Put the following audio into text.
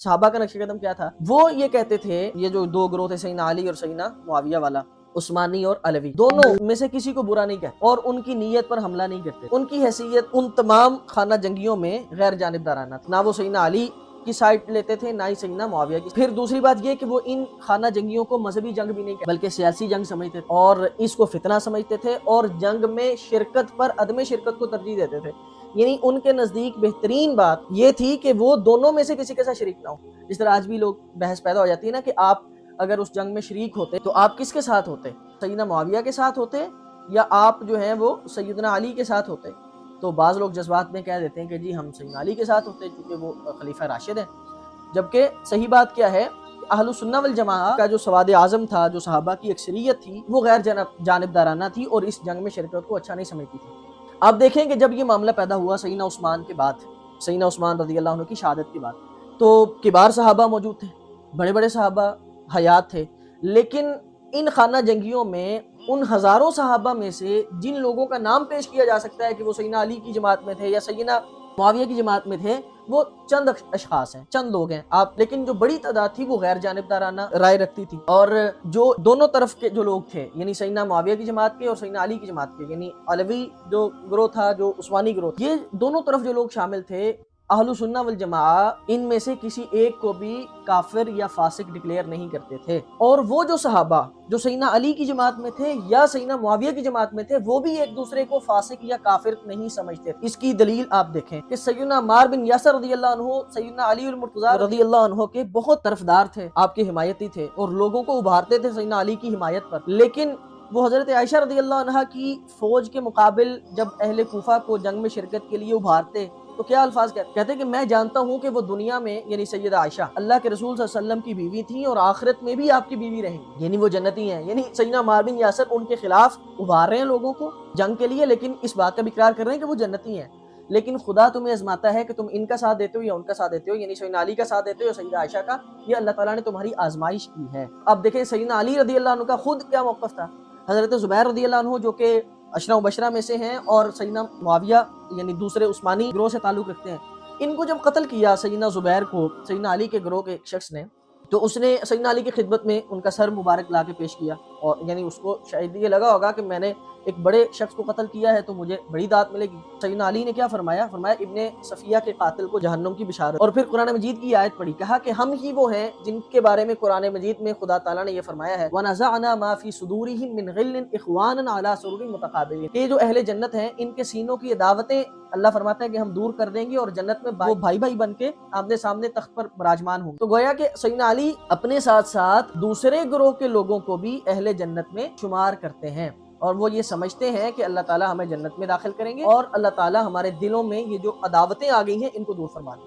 सहाबा का नक्शे कदम क्या था? वो ये कहते थे, ये जो दो ग्रोह थे सैयदना अली और सैयदना मुआविया वाला, उस्मानी और अलवी, दोनों में से किसी को बुरा नहीं कहते और उनकी नीयत पर हमला नहीं करते। उनकी हैसियत उन तमाम खाना जंगियों में गैर जानिबदाराना था। ना वो सैयदना अली की साइड लेते थे, ना ही सैयदना मुआविया की। फिर दूसरी बात ये कि वो इन खाना जंगियों को मजहबी जंग भी नहीं कहते बल्कि सियासी जंग समझते थे और इसको फितना समझते थे और जंग में शिरकत पर अदम शिरकत को तरजीह देते थे। यानी उनके नजदीक बेहतरीन बात ये थी कि वो दोनों में से किसी के साथ शरीक ना हो। जिस तरह आज भी लोग बहस पैदा हो जाती है ना कि आप अगर उस जंग में शरीक होते तो आप किसके साथ होते, सैयदना मुआविया के साथ होते या आप जो है वो सैयदना अली के साथ होते। तो बाज़ लोग जज्बात में कह देते हैं कि जी हम सैयदना अली के साथ होते क्योंकि वो खलीफा राशिद है, जबकि सही बात क्या है, अहलुस सुन्नह वल जमाअह का जो सवाद आज़म था, जो सहाबा की अक्सरियत थी, वो गैर जानिबदाराना थी और इस जंग में शिरकत को अच्छा नहीं समझती थी। आप देखें कि जब ये मामला पैदा हुआ सैयदना उस्मान के बाद, सैयदना उस्मान रज़ियल्लाहु अन्हु की शहादत के बाद, तो किबार सहाबा मौजूद थे, बड़े बड़े सहाबा हयात थे, लेकिन इन खाना जंगियों में उन हज़ारों सहाबा में से जिन लोगों का नाम पेश किया जा सकता है कि वो सैयदना अली की जमात में थे या सैयदना मुआविया की जमात में थे, वो चंद अशखास हैं, चंद लोग हैं आप, लेकिन जो बड़ी तादाद थी वो गैर जानिबदाराना राय रखती थी। और जो दोनों तरफ के जो लोग थे, यानी सैयदना मुआविया की जमात के और सैयदना अली की जमात के, यानी अलवी जो ग्रोह था, जो उस्मानी ग्रोह, ये दोनों तरफ जो लोग शामिल थे, अहलुस सुन्नह वल जमाअह इनमें से किसी एक को भी काफिर या फासिक डिक्लेयर नहीं करते थे। और वो जो सहाबा जो सैयदना अली की जमात में थे या सैयदना मुआविया की जमात में थे, वो भी एक दूसरे को फासिक या काफिर नहीं समझते। इसकी दलील आप देखें कि सैयदना अम्मार बिन यासिर रज़ियल्लाहु अन्हु सैयदना अली अल मुर्तज़ा रज़ियल्लाहु अन्हु के बहुत तरफदार थे, आपके हिमायती थे और लोगों को उभारते थे सैयदना अली की हिमायत पर। लेकिन वो हजरत आयशा रज़ियल्लाहु अन्हा की फौज के मुकाबिल जब अहले कूफा को जंग में शिरकत के लिए उभारते तो क्या अल्फाज कहते कि मैं जानता हूँ कि वो दुनिया में, यानी सैयदा आयशा, अल्लाह के रसूल सल्लल्लाहु अलैहि वसल्लम की बीवी थी और आखिरत में भी आपकी बीवी रहेंगी, यानी वो जन्नती हैं। यानी सैयदना अम्मार बिन यासिर उनके खिलाफ उभार रहे हैं लोगों को जंग के लिए, लेकिन इस बात का भी इकरार कर रहे हैं कि वो जन्नती हैं। लेकिन खुदा तुम्हें आजमाता है कि तुम इनका साथ देते हो या उनका साथ देते हो, यानी सैयदना अली का साथ देते हो या सैयदा आयशा का, ये अल्लाह ताला ने तुम्हारी आजमाइश की है। अब देखें सैयदना अली रज़ियल्लाहु अन्हु का खुद क्या मौक़िफ़ था। हज़रत ज़ुबैर रज़ियल्लाहु अन्हु जो कि अशरा मुबशरा में से हैं और सैयदना मुआविया यानी दूसरे उस्मानी ग्रोह से ताल्लुक़ रखते हैं, इनको जब कत्ल किया सैयदना ज़ुबैर को सैयदना अली के ग्रोह के एक शख्स ने, तो उसने सैयदना अली की खिदमत में उनका सर मुबारक ला के पेश किया और यानी उसको शायद ये लगा होगा कि मैंने एक बड़े शख्स को कत्ल किया है तो मुझे बड़ी दात मिलेगी। सैयदना अली ने क्या फरमाया, इब्ने सफिया के कातिल को जहन्नम की बिशारत। और फिर कुरान मजीद की आयत पढ़ी, कहा कि हम ही वो हैं जिनके बारे में कुरान मजीद में खुदा ताला ने ये फरमाया है, वनज़अना मा फी सुदूरिहिम मिन गिल्लिन इख्वानन अला सुरुरिन मुतकाबिलिन, ये जो अहले जन्नत हैं इनके सीनों की अदावतें अल्लाह फरमाता है कि हम दूर कर देंगे और जन्नत में वो भाई भाई बन के आमने सामने तख्त पर विराजमान होंगे। तो गोया कि सैयदना अली अपने साथ साथ दूसरे ग्रोह के लोगों को भी अहले जन्नत में शुमार करते हैं और वो ये समझते हैं कि अल्लाह ताला हमें जन्नत में दाखिल करेंगे और अल्लाह ताला हमारे दिलों में ये जो अदावतें आ गई हैं इनको दूर फरमा देंगे।